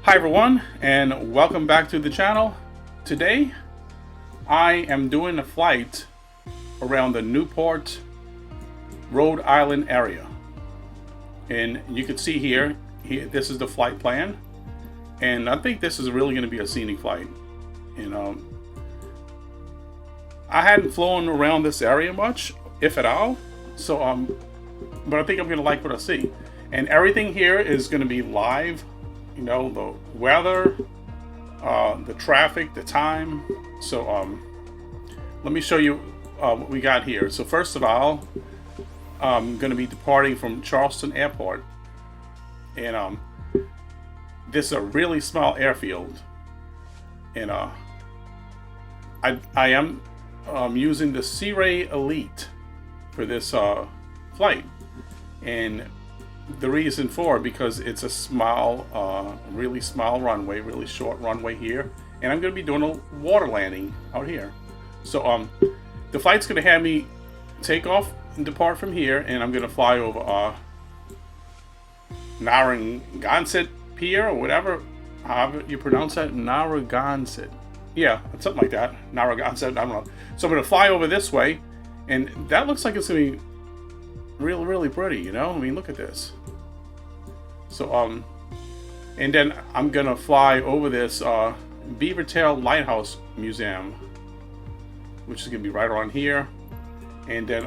Hi everyone, and welcome back to the channel. Today I am doing a flight around the Newport, Rhode Island area. And you can see here, this is the flight plan. And I think this is really going to be a scenic flight. I hadn't flown around this area much, if at all. So but I think I'm going to like what I see. And everything here is going to be live. You know, the weather, the traffic, the time. So let me show you what we got here. So first of all, I'm going to be departing from Charleston Airport, and this is a really small airfield, and I am using the SeaRey Elite for this flight, and the reason for it, because it's a small, really small runway, really short runway here, and I'm going to be doing a water landing out here. So the flight's going to have me take off and depart from here, and I'm going to fly over Narragansett Pier, or whatever, however you pronounce that, Narragansett. Yeah, something like that, Narragansett, I don't know. So I'm going to fly over this way, and that looks like it's going to be really pretty, you know? I mean, look at this. So and then I'm gonna fly over this Beavertail Lighthouse Museum, which is gonna be right around here, and then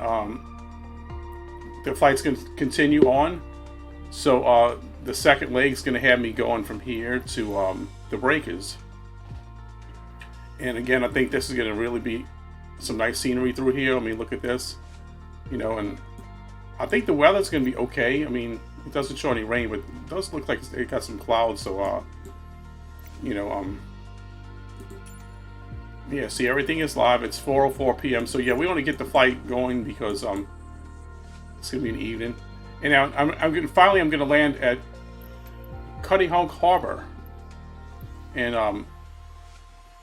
the flight's gonna continue on. So the second leg's gonna have me going from here to the breakers, and again, I think this is gonna really be some nice scenery through here. I mean, look at this, you know, and I think the weather's going to be okay. I mean, it doesn't show any rain, but it does look like it got some clouds. So, you know, yeah. See, everything is live. It's 4:04 p.m. So yeah, we want to get the flight going because it's going to be an evening. And now I'm going to land at Cuttyhunk Harbor, and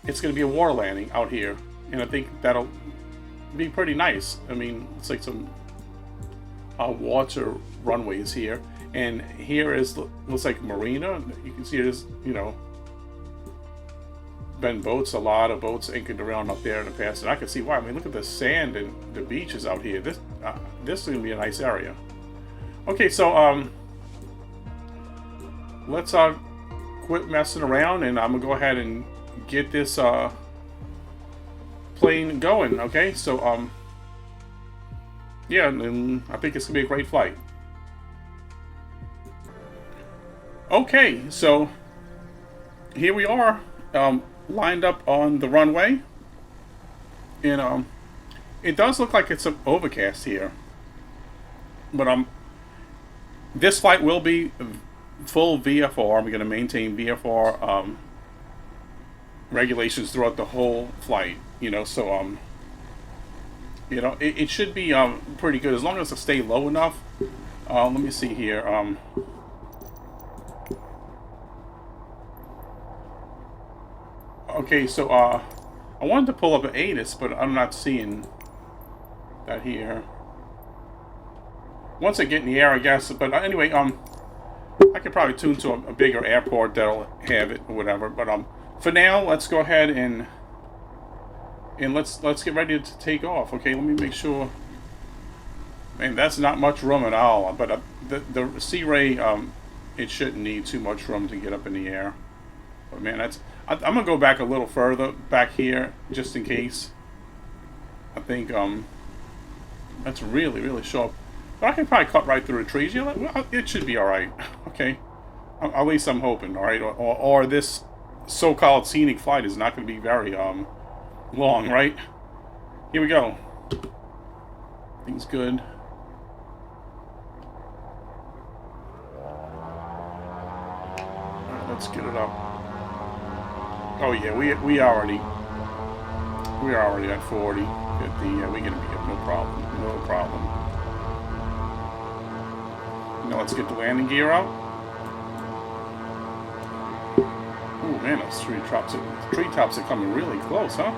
it's going to be a water landing out here, and I think that'll be pretty nice. I mean, it's like some water runways here, and here is looks like marina. You can see there's, you know, been boats, a lot of boats anchored around up there in the past, and I can see why. I mean, look at the sand and the beaches out here. This is gonna be a nice area. Okay, so let's quit messing around, and I'm gonna go ahead and get this plane going. Okay, so yeah, and I think it's gonna be a great flight. Okay, so here we are, lined up on the runway, and it does look like it's overcast here, but this flight will be full VFR. I'm going to maintain VFR regulations throughout the whole flight. You know, so you know, it should be pretty good as long as I stay low enough. Let me see here. Okay, so I wanted to pull up an ATIS, but I'm not seeing that here. Once I get in the air, I guess. But anyway, I could probably tune to a bigger airport that'll have it or whatever. But for now, let's go ahead and let's get ready to take off. Okay, let me make sure. Man, that's not much room at all. But the SeaRey, it shouldn't need too much room to get up in the air. But man, I'm gonna go back a little further back here just in case. I think that's really short. But I can probably cut right through the trees. You know, well, it should be all right. Okay, at least I'm hoping. All right, or this so-called scenic flight is not going to be very long, right? Here we go. Things good. Alright, let's get it up. Oh yeah, we are already at 40, 50. Yeah, we're gonna be up, no problem. Now let's get the landing gear out. Oh man, those treetops are coming really close, huh?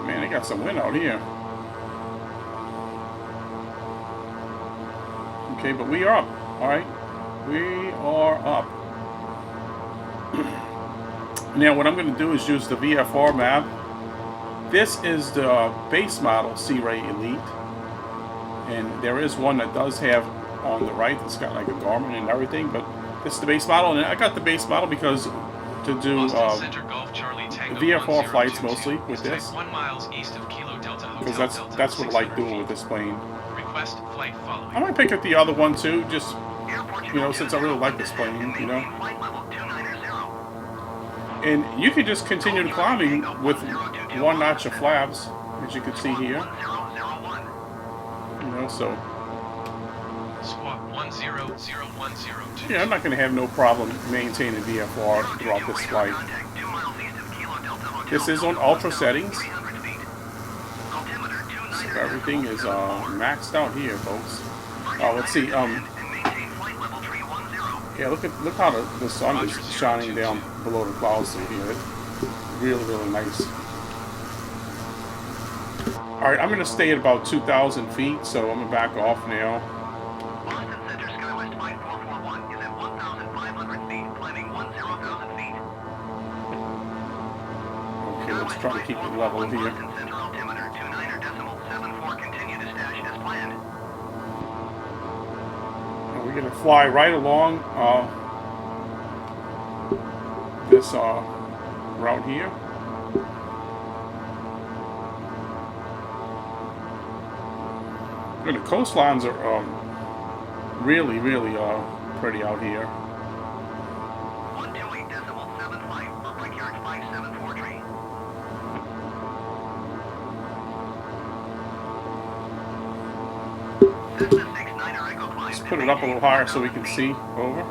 Man, they got some wind out here. Okay, but we are up. All right, we are up. Now what I'm going to do is use the VFR map. This is the base model SeaRey Elite, and there is one that does have on the right, it's got like a Garmin and everything, but this is the base model, and I got the base model because to do VFR flights mostly with this, because that's what I like doing with this plane. I might pick up the other one too, just, you know, since I really like this plane, you know. And you can just continue climbing with one notch of flaps, as you can see here. You know, so yeah, I'm not going to have no problem maintaining VFR throughout this flight. This is on ultra settings, so everything is maxed out here, folks. Let's see. Yeah, look how the sun is shining down below the clouds through here. It's really, really nice. All right, I'm going to stay at about 2,000 feet, so I'm going to back off now. Okay, let's try to keep it level here. We're going to fly right along this route here. And the coastlines are really, really pretty out here. 128.75 for Brickyard 574 Let's put it up a little higher so we can see over.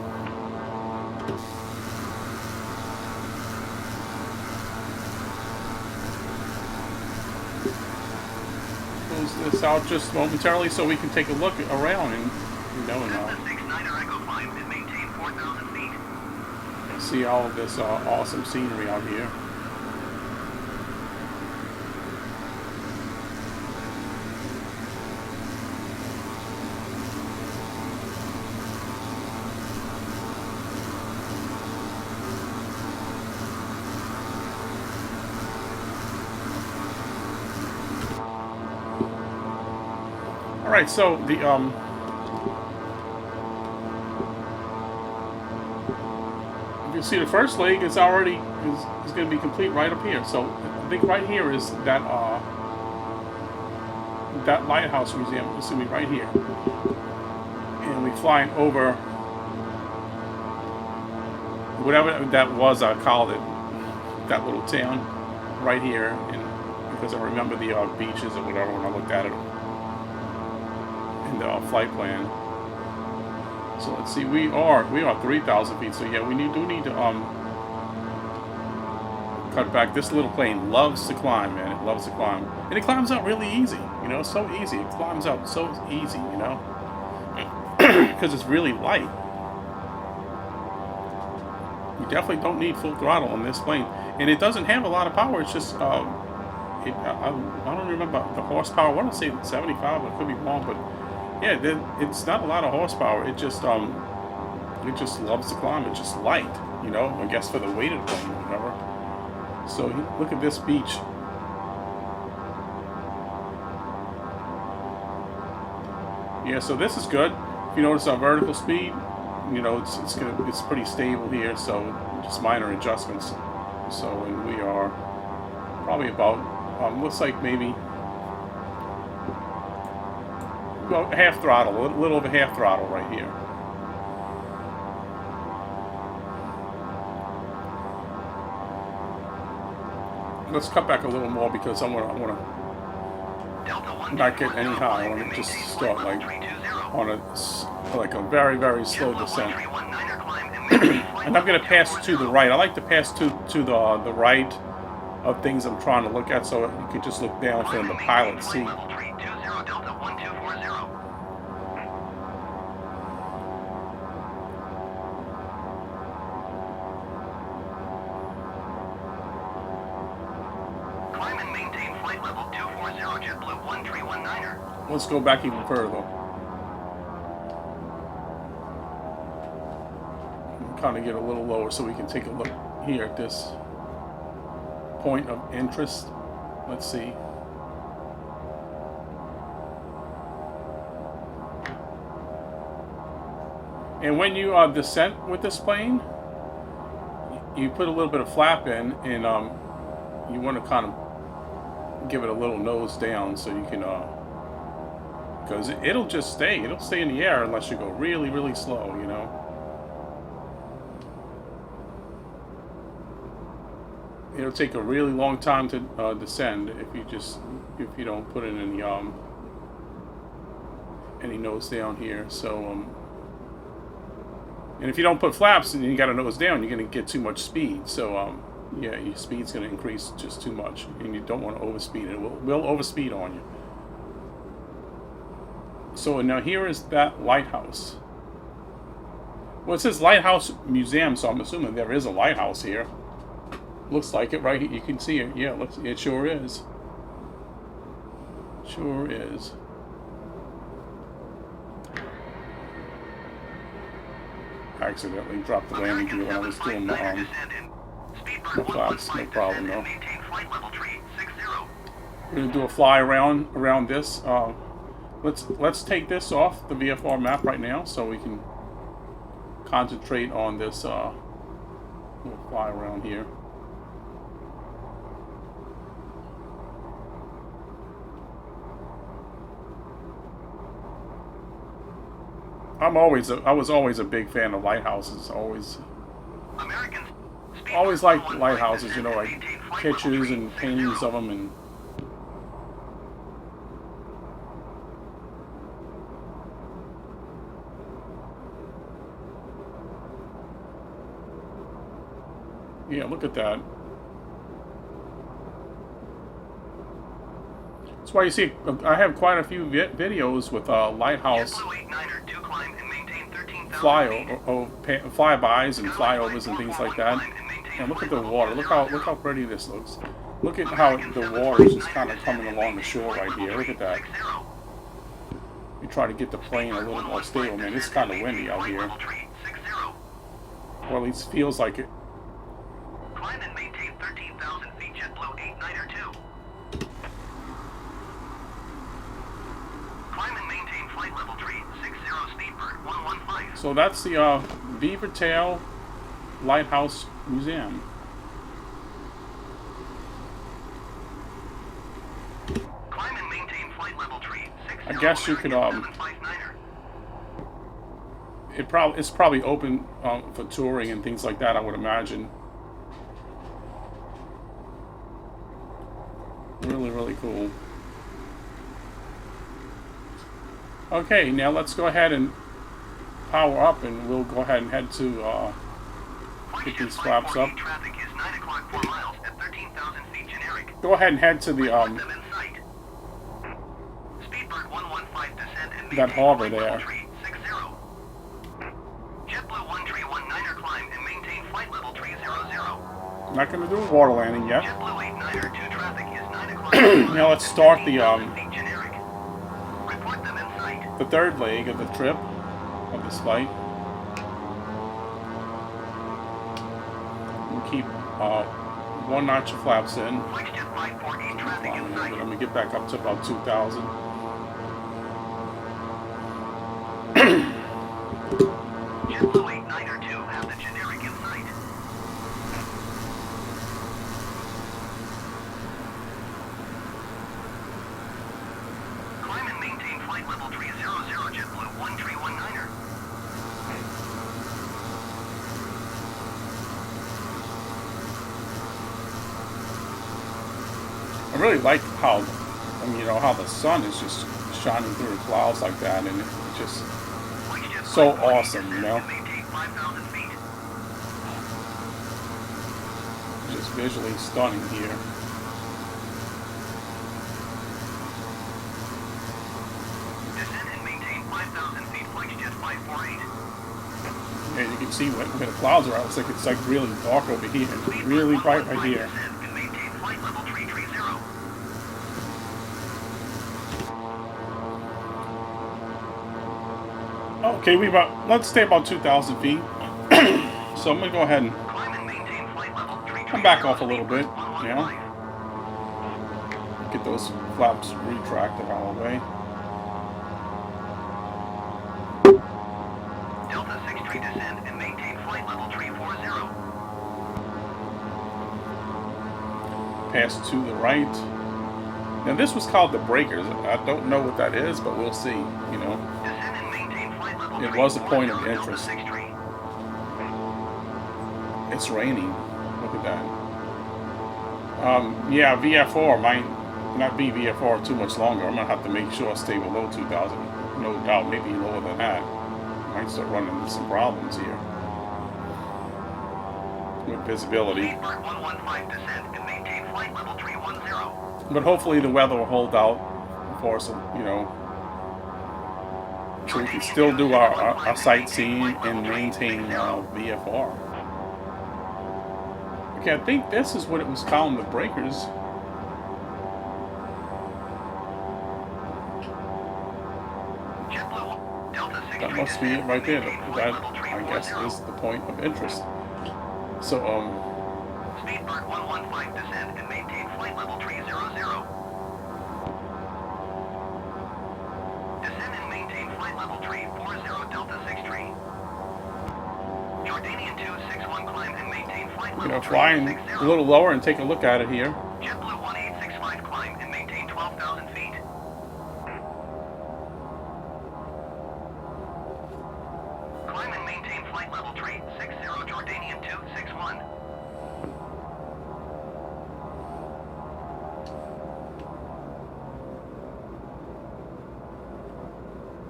Close this out just momentarily so we can take a look around and, you know, and see all of this awesome scenery out here. Alright, so the you can see the first leg is already is going to be complete right up here. So I think right here is that that Lighthouse Museum. It's going to be right here, and we're flying over whatever that was. I called it that little town right here, and because I remember the beaches or whatever when I looked at it. The flight plan. So let's see, we are 3,000 feet. So yeah, we do need to cut back. This little plane loves to climb, man. It loves to climb, and it climbs out really easy. You know, so easy. It climbs out so easy. You know, because it's really light. You definitely don't need full throttle on this plane, and it doesn't have a lot of power. It's just I don't remember the horsepower. I want to say 75, but it could be wrong, but yeah, it's not a lot of horsepower. It just loves to climb. It's just light, you know. I guess for the weight of the plane or whatever. So look at this beach. Yeah, so this is good. If you notice our vertical speed, you know, it's pretty stable here. So just minor adjustments. So and we are probably about looks like maybe. Well, half throttle, a little over half throttle right here. Let's cut back a little more because I want to not get any high. I want to just start like on a very, very slow descent. And I'm going to pass to the right. I like to pass to the right of things I'm trying to look at, so you can just look down from the pilot's seat. Let's go back even further. kind of get a little lower so we can take a look here at this point of interest. Let's see. And when you descend with this plane, you put a little bit of flap in, and you want to kind of give it a little nose down so you can, because it'll just stay. It'll stay in the air unless you go really, really slow, you know. It'll take a really long time to descend if you don't put in any nose down here. So and if you don't put flaps and you got a nose down, you're going to get too much speed. So yeah, your speed's going to increase just too much, and you don't want to overspeed it. It will overspeed on you. So now here is that lighthouse. Well, it says Lighthouse Museum, so I'm assuming there is a lighthouse here. Looks like it right here. You can see it. Yeah, it sure is. Sure is. I accidentally dropped the landing gear when I was doing the flaps. No problem though. We're gonna do a fly around this. Let's take this off the VFR map right now so we can concentrate on this. We'll fly around here. I was always a big fan of lighthouses. Always liked lighthouses, you know, like pictures and paintings of them, and yeah, look at that. That's why you see I have quite a few videos with lighthouse flybys and flyovers and things like that. And look at the water. Look how pretty this looks. Look at how the water is just kind of coming along the shore right here. Look at that. You try to get the plane a little more stable, man. It's kind of windy out here. Or at least feels like it. Climb and maintain 13,000 feet, JetBlue 89er 2. Climb and maintain flight level 360 Speedbird 115. So that's the Beavertail Lighthouse Museum. Climb and maintain flight level 360. I guess you could it's probably open for touring and things like that, I would imagine. Really, really cool. Okay, now let's go ahead and power up, and we'll go ahead and head to get these flaps up. Go ahead and head to the that harbor there. JetBlue 1319er climb and maintain flight level 300. Not going to do a water landing yet. JetBlue 89er 2 traffic is 9 o'clock. Now let's start the Report them in sight. the third leg of the trip of this flight. We'll keep one notch of flaps in. Flexjet 548 traffic in sight. Let me get back up to about 2,000. JetBlue 89er 2 have the generic in sight. Climb and maintain flight level 300 JetBlue 1319er. I really like how, you know, how the sun is just shining through the clouds like that, and it's just so awesome, you know. Just visually stunning here. Descend and maintain 5,000 feet, Flexjet 548. And you can see where the clouds are out. It's like really dark over here. It's really bright right here. And maintain flight level 330. Okay, let's stay about 2,000 feet. So I'm gonna go ahead and Climb and maintain flight level 330. come back off a little bit, Speed you know, get those flaps retracted out of the way. Delta 63 descend and maintain flight level 340. Pass to the right. Now this was called the breakers. I don't know what that is, but we'll see, you know. Descend and maintain flight level It was a point of 340, interest. Delta 63. It's raining. Look at that. Yeah, VFR might not be VFR too much longer. I'm gonna have to make sure I stay below 2,000. No doubt, maybe lower than that. Might start running into some problems here with visibility. Speedbird 115 descend and maintain flight level 310. But hopefully the weather will hold out for us, you know, so we can still do our sightseeing and maintain VFR. Okay, I think this is what it was calling the breakers. JetBlue Delta 63 That must be it right there. descend and maintain That, flight level I guess, 310. is the point of interest. So, Speedbird 115 descend and maintain flight level 300. Descend and maintain flight level 340 Delta 63. Jordanian 261 climb and maintain flight you level know, flying 360. a little lower and take a look at it here. JetBlue 1865 climb and maintain 12,000 feet. Climb and maintain flight level 360 Jordanian 261.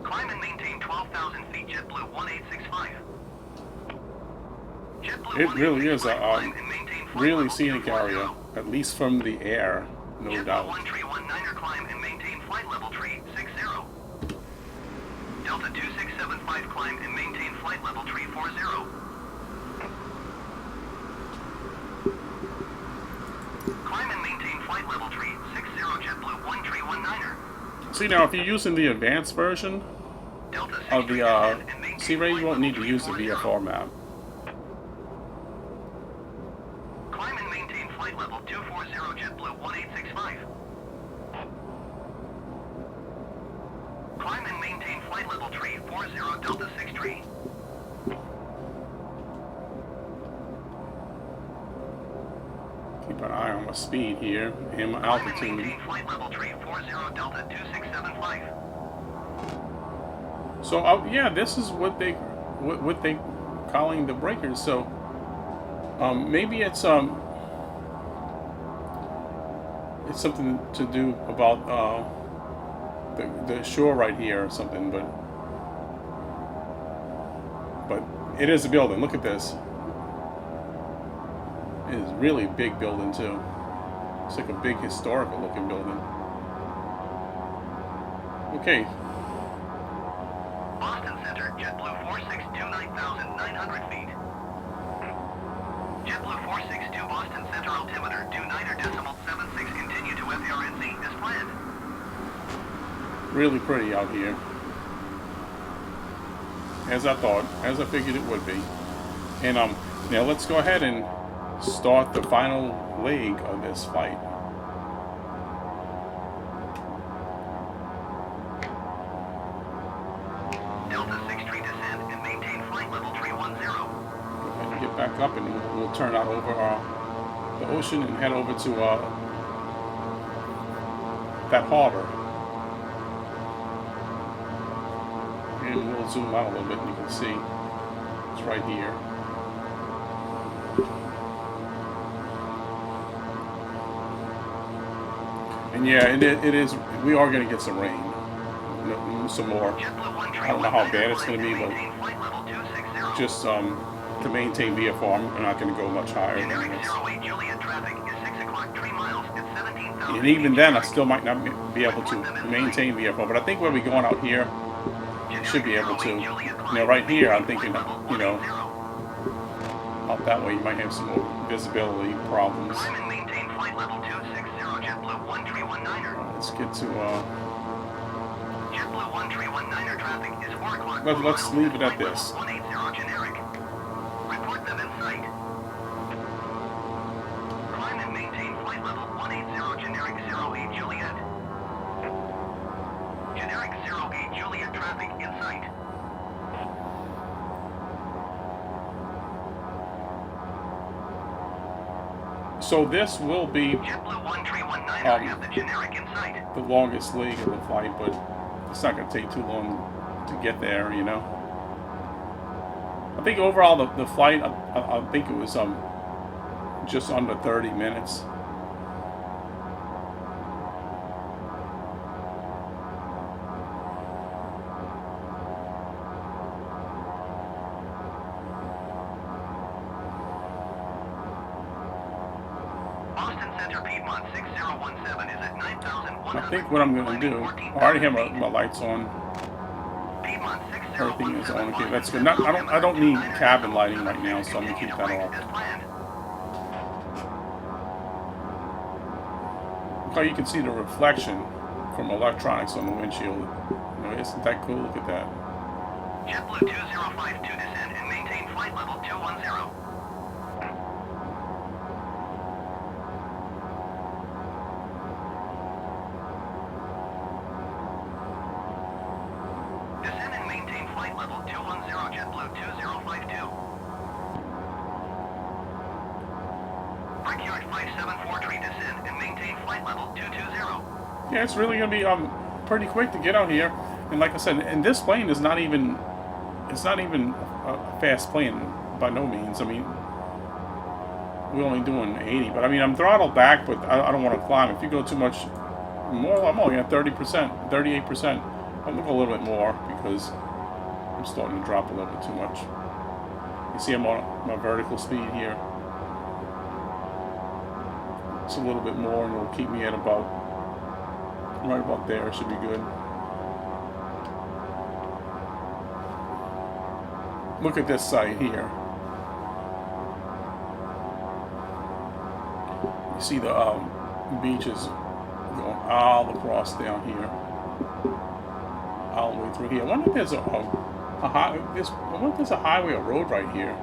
Climb and maintain 12,000 feet JetBlue 1865. JetBlue It really is 1865 a climb and maintain flight really level scenic 240. area, at least from the air, no JetBlue doubt. 1319er climb and maintain flight level 360. Delta 2675 climb and maintain flight level 340. Climb and maintain flight level 360 JetBlue 1319er. See, now if you're using the advanced version Delta of the 63 descend and maintain SeaRey, you flight won't need to level use the 340. VFR map. Climb and maintain flight level 240 JetBlue 1865. Climb and maintain flight level 340 Delta 63. Keep an eye on my speed here and my Climb and altitude. maintain flight level 340 Delta 2675. So yeah, this is what they calling the breakers. So maybe it's something to do about the shore right here or something. But it is a building. Look at this. It is really a big building too. It's like a big historical looking building. Okay. Boston Center, JetBlue 462 9,900 feet. JetBlue 462 Boston Center altimeter, 29.76, continue to FRNZ as planned. Really pretty out here. As I thought, as I figured it would be. And now let's go ahead and start the final leg of this flight. Delta 63 descend and maintain flight level 310. And get back up and we'll turn out over the ocean and head over to that harbor. And we'll zoom out a little bit and you can see it's right here. And yeah, it is. We are going to get some rain, some more. I don't know how bad it's going to be, but just to maintain VFR, I'm not going to go much higher than this. And even then, I still might not be able to maintain VFR. But I think where we're going out here, we should be able to. You know, right here, I'm thinking, you know, out that way, you might have some more visibility problems. Let's get to JetBlue 1319er traffic is 4 o'clock. let's leave it at this. 180 generic. Report them in So this will be JetBlue 1319 have the generic in sight. the longest leg of the flight, but it's not going to take too long to get there, you know. I think overall the flight, I think it was just under 30 minutes. I think what I'm going to do, I already have my lights on. Everything is on. Okay, that's good. I don't need cabin lighting right now, so I'm going to keep that off. Oh, you can see the reflection from electronics on the windshield. You know, isn't that cool? Look at that. JetBlue 2052 descend and maintain flight level 210. Yeah, it's really gonna be pretty quick to get out here, and like I said, and this plane is not even a fast plane by no means. I mean, we're only doing 80, but I mean I'm throttled back, but I don't want to climb. If you go too much more, I'm only at 30%, 38%. I'm gonna go a little bit more because I'm starting to drop a little bit too much. You see, I'm on my vertical speed here. It's a little bit more, and it'll keep me at about. Right about there, should be good. Look at this side here. You see the beaches going all across down here, all the way through here. I wonder if there's I wonder if there's a highway or road right here.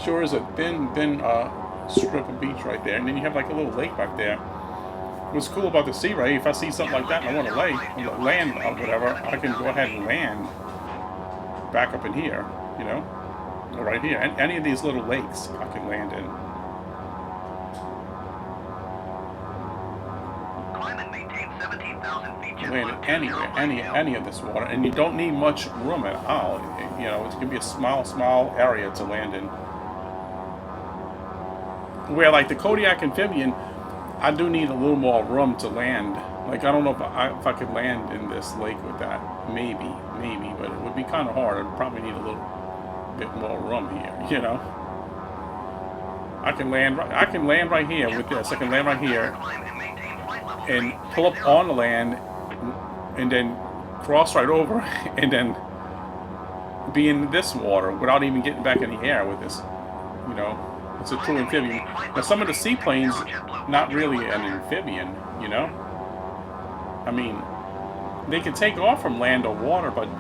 Sure is a thin strip of beach right there, and then you have like a little lake back there. What's cool about the SeaRey, if I see something like that and I want to land or whatever, I can go ahead and land back up in here, you know, or right here. And any of these little lakes I can land in. Land it anywhere, any of this water, and you don't need much room at all. You know, it's gonna be a small area to land in. Where like the Kodiak amphibian, I do need a little more room to land. Like I don't know if I could land in this lake with that. Maybe, but it would be kind of hard. I'd probably need a little bit more room here. You know, I can land right here with this. I can land right here and pull up on the land, and then cross right over, and then be in this water without even getting back in the air with this. You know. It's a true amphibian. Now, some of the seaplanes, not really an amphibian, you know? I mean, they can take off from land or water, but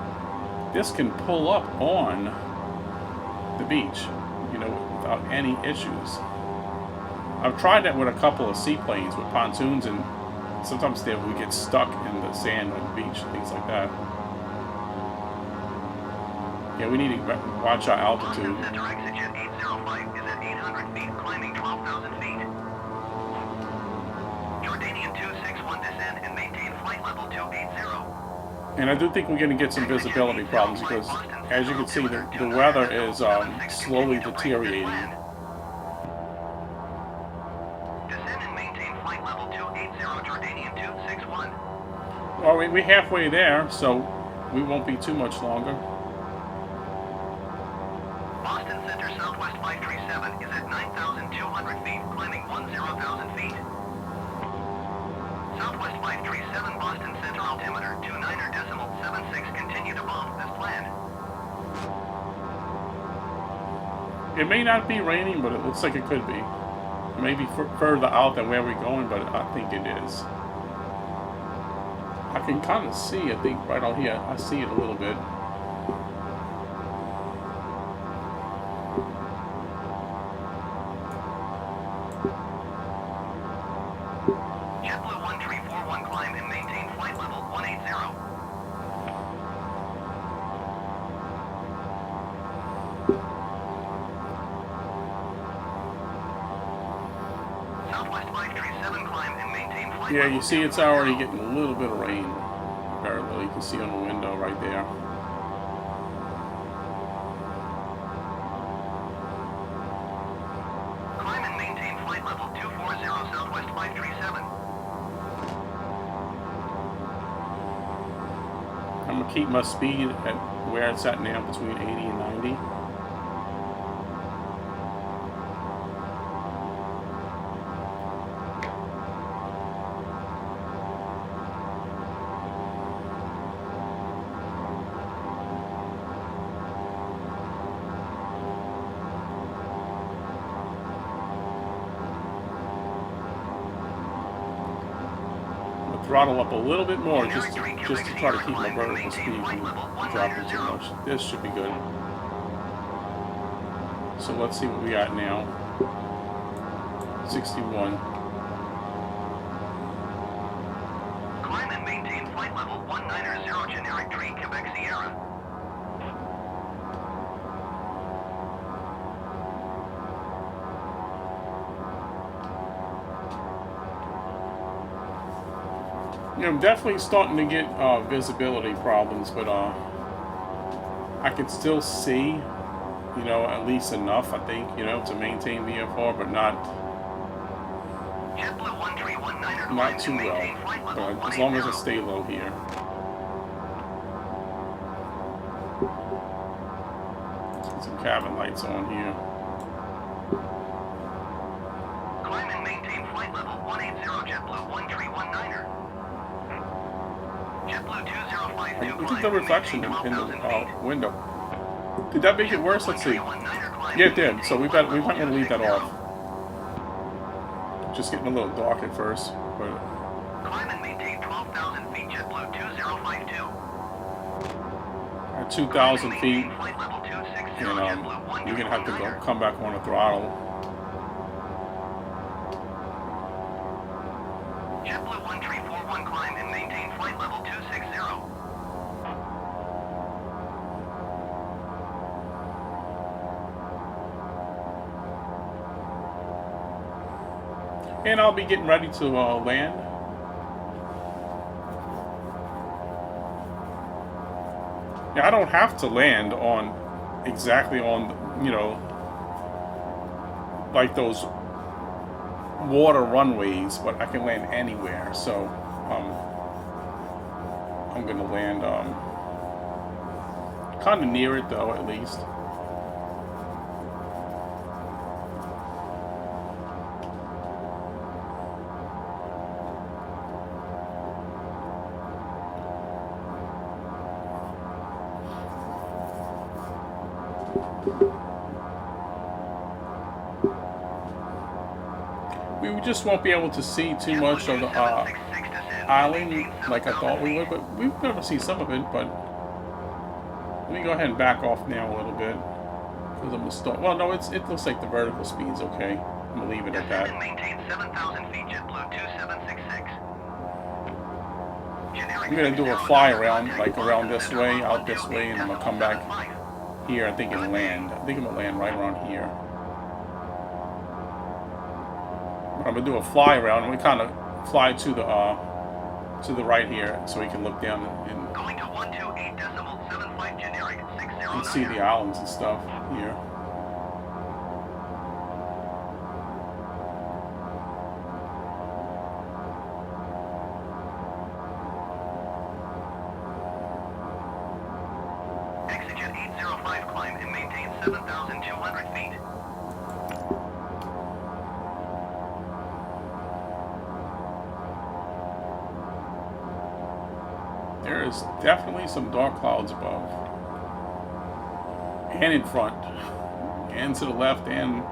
this can pull up on the beach, you know, without any issues. I've tried that with a couple of seaplanes with pontoons, and sometimes they would get stuck in the sand on the beach, things like that. Yeah, we need to watch our altitude. And I do think we're going to get some visibility problems because, as you can see, the weather is slowly deteriorating. Well, we're halfway there, so we won't be too much longer. Boston Center Southwest 537 is at 9,200 feet, climbing 10,000 feet. Southwest 537 Boston Center altimeter 29.76, continue to bump as planned. It may not be raining, but it looks like it could be. Maybe further out than where we're going, but I think it is. I can kind of see, I think, right out here. I see it a little bit. JetBlue 1341 climb and maintain flight level 180. southwest 537, climb and maintain flight Yeah, level you see it's 240. already getting a little bit of rain. Very little. You can see on the window right there. Climb and maintain flight level 240, southwest 537. I'm gonna keep my speed at where it's at now, between 80 and 90. Throttle up a little bit more just to try to keep my vertical speed from dropping too much. This should be good. So let's see what we got now. 61. Climb and maintain flight level 190, generic tree, Quebec Sierra. You know, I'm definitely starting to get visibility problems, but I can still see, you know, at least enough, I think, you know, to maintain VFR, but not too well. But as long as I stay low here. Get some cabin lights on here. Climb and maintain flight level 180, JetBlue 1319er. JetBlue 2052. Look at the reflection in the window. Did that make it worse? Let's see. Yeah, it did. So we might want to leave that off. Just getting a little dark at first, but climb and maintain 12,000 feet, JetBlue 2052. at 2,000 feet, Flight level 260, and JetBlue you're gonna have to 1319er. come back on the throttle. JetBlue 1341, climb and maintain flight level 260. And I'll be getting ready to land. Yeah, I don't have to land on exactly on, you know, like those water runways, but I can land anywhere. So I'm gonna land kind of near it though, at least. We just won't be able to see too much of the island like I thought we would, but we'll be able to see some of it. But let me go ahead and back off now a little bit because I'm gonna start. Well, no, it looks like the vertical speed's okay. I'm gonna leave it at that. Maintain 7,000 feet, JetBlue 2766. I'm gonna do a fly around, like around this way, out this way, and I'm gonna come back here. I think and land. I think I'm gonna land right around here. I'm gonna do a fly around, and we kind of fly to the right here, so we can look down and going to 128.75 generic 60. and see the islands and stuff here. Exigent 805, climb and maintain 7,200 feet. There is definitely some dark clouds above. And in front. And to the left and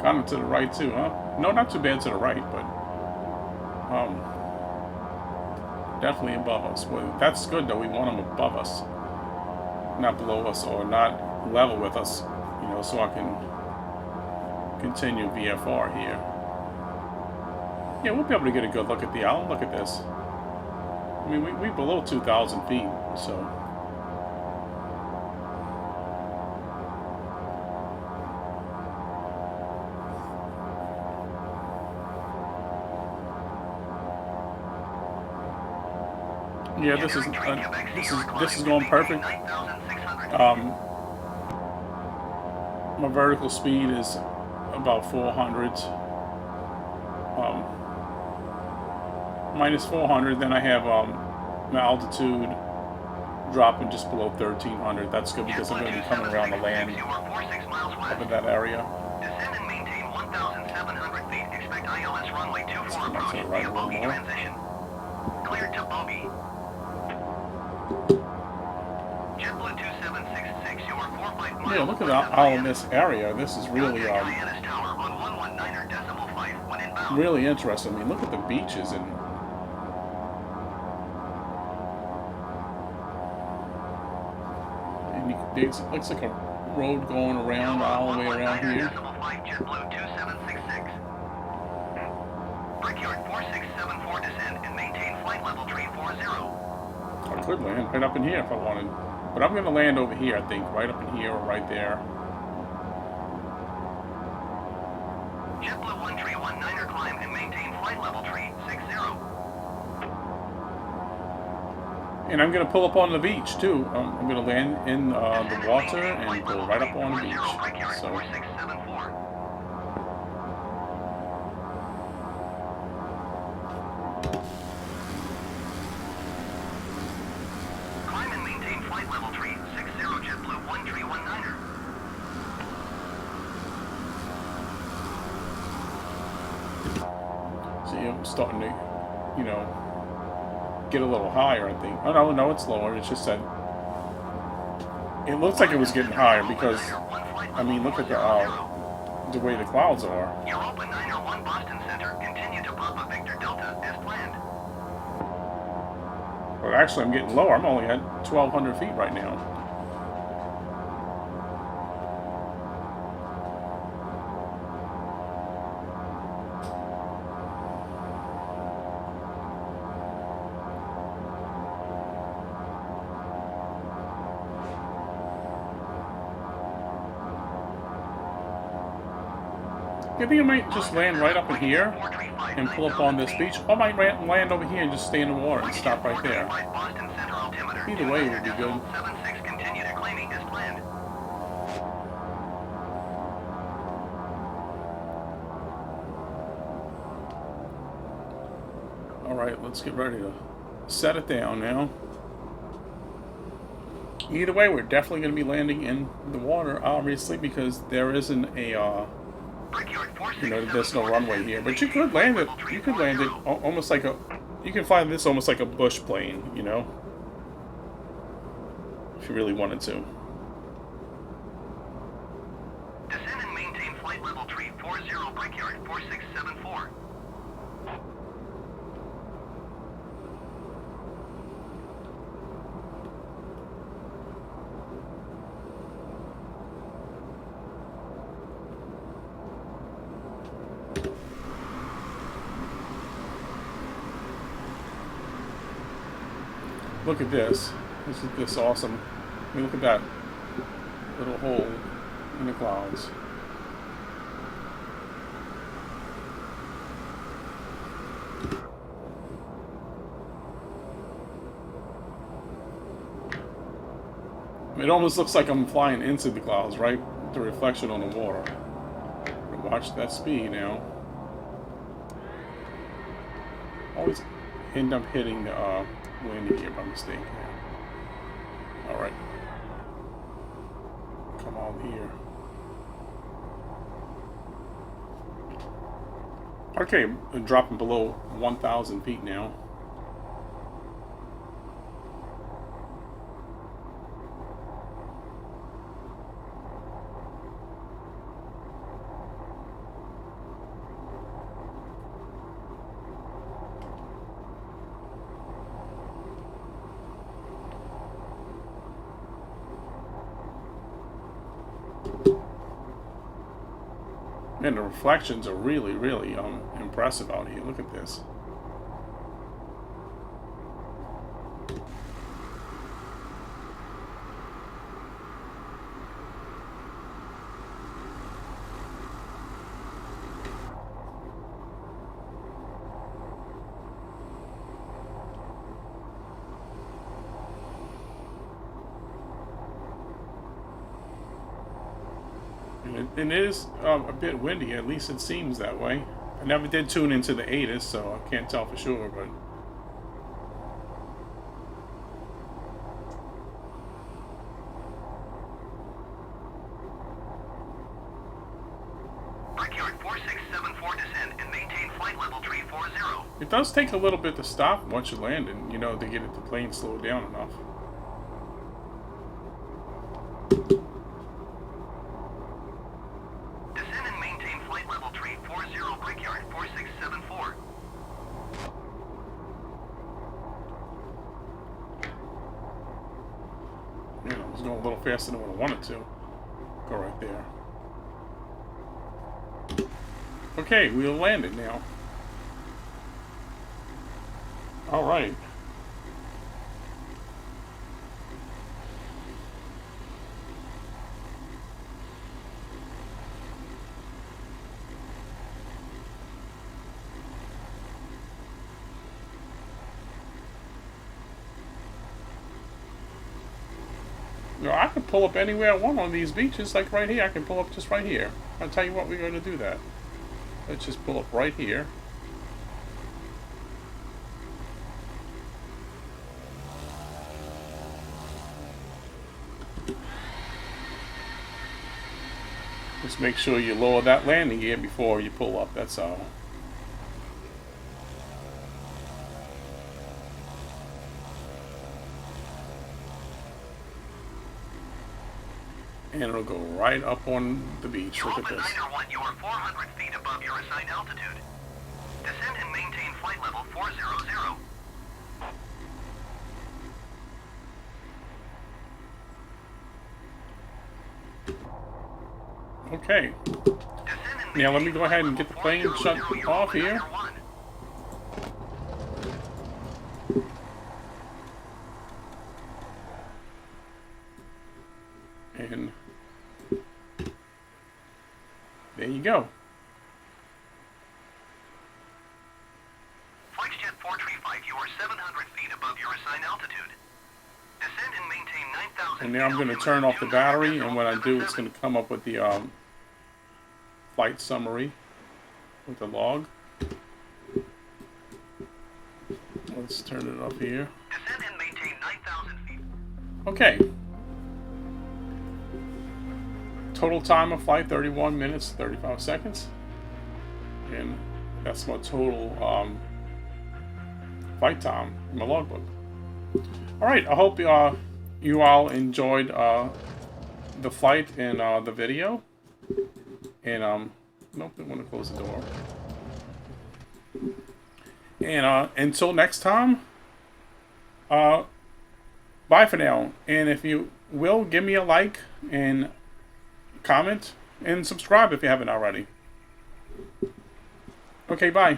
kind of to the right too, huh? No, not too bad to the right, but definitely above us. Well, that's good though. We want them above us. Not below us or not level with us, you know, so I can continue VFR here. Yeah, we'll be able to get a good look at the island. Look at this. I mean, we're below 2,000 feet, so. Yeah, this is going perfect. My vertical speed is about 400. Minus 400. Then I have my altitude dropping just below 1300. That's good because I'm going to be coming around the land up in that area. Descend and maintain 1,700 feet. Expect ILS runway 24 approach via bogey transition. Cleared to bogey. JetBlue 2766, you are 45 miles. Yeah, look at all in this area. This is really really interesting. I mean, look at the beaches and it looks like a road going around all the way around here. JetBlue 2766. Brickyard 4674, descend and maintain flight level 340. I could land right up in here if I wanted. But I'm going to land over here, I think. Right up in here or right there. JetBlue 1319er, climb and maintain flight level 360. And I'm going to pull up on the beach, too. I'm going to land in the water and go right up on the beach. So. Climb and maintain flight level 360, JetBlue 1319er. See, I'm starting to, you know, get a little higher, I think. Oh, no, it's lower. It's just that it looks like it was getting higher because, I mean, look at the way the clouds are. Europa 901 Boston Center, continue to Papa Victor Delta as planned. Well, actually, I'm getting lower. I'm only at 1,200 feet right now. I think I might just land right up in here and pull up on this beach. Or I might land over here and just stay in the water and stop right there. Either way would be good. Alright, let's get ready to set it down now. Either way, we're definitely going to be landing in the water, obviously, because there isn't a you know, there's no runway here, but you could land it. You could land it almost like a. You can fly this almost like a bush plane, you know, if you really wanted to. Descend and maintain flight level 340, Brickyard 4674. Look at this. This is this awesome. I mean, look at that little hole in the clouds. It almost looks like I'm flying into the clouds, right? The reflection on the water. Watch that speed now. Always end up hitting the landing here by mistake. Yeah. Alright. Come on here. Okay, dropping below 1,000 feet now. Man, the reflections are really, really impressive out here. Look at this. And it is a bit windy, at least it seems that way. I never did tune into the ATIS, so I can't tell for sure, but... Brickyard 4674 descend and maintain flight level tree 40. It does take a little bit to stop once you land and, you know, to get the plane slowed down enough. Descend and maintain flight level tree 40 Brickyard 4674. You know, I was going a little faster than what I wanted to. Go right there. Okay, we'll land it now. All right. You know, I can pull up anywhere I want on these beaches, like right here. I can pull up just right here. I'll tell you what, we're going to do that. Let's just pull up right here. Just make sure you lower that landing gear before you pull up, that's all. And it'll go right up on the beach. Look at this. Niner 1, you are 400 feet above your assigned altitude. Descend and maintain flight level 400. Okay. Now let me go ahead and get the plane shut off here. And there you go. Flexjet 435, you are 700 feet above your assigned altitude. Descend and maintain 9,000. And now I'm going to turn off the battery, and when I do, it's going to come up with the flight summary with the log. Let's turn it up here. Descend and maintain 9,000 feet. Okay. Total time of flight 31 minutes 35 seconds, and that's my total flight time in my logbook. All right, I hope you all enjoyed the flight and the video. And nope, I want to close the door. And until next time, bye for now. And if you will, give me a like and comment and subscribe if you haven't already. Okay, bye.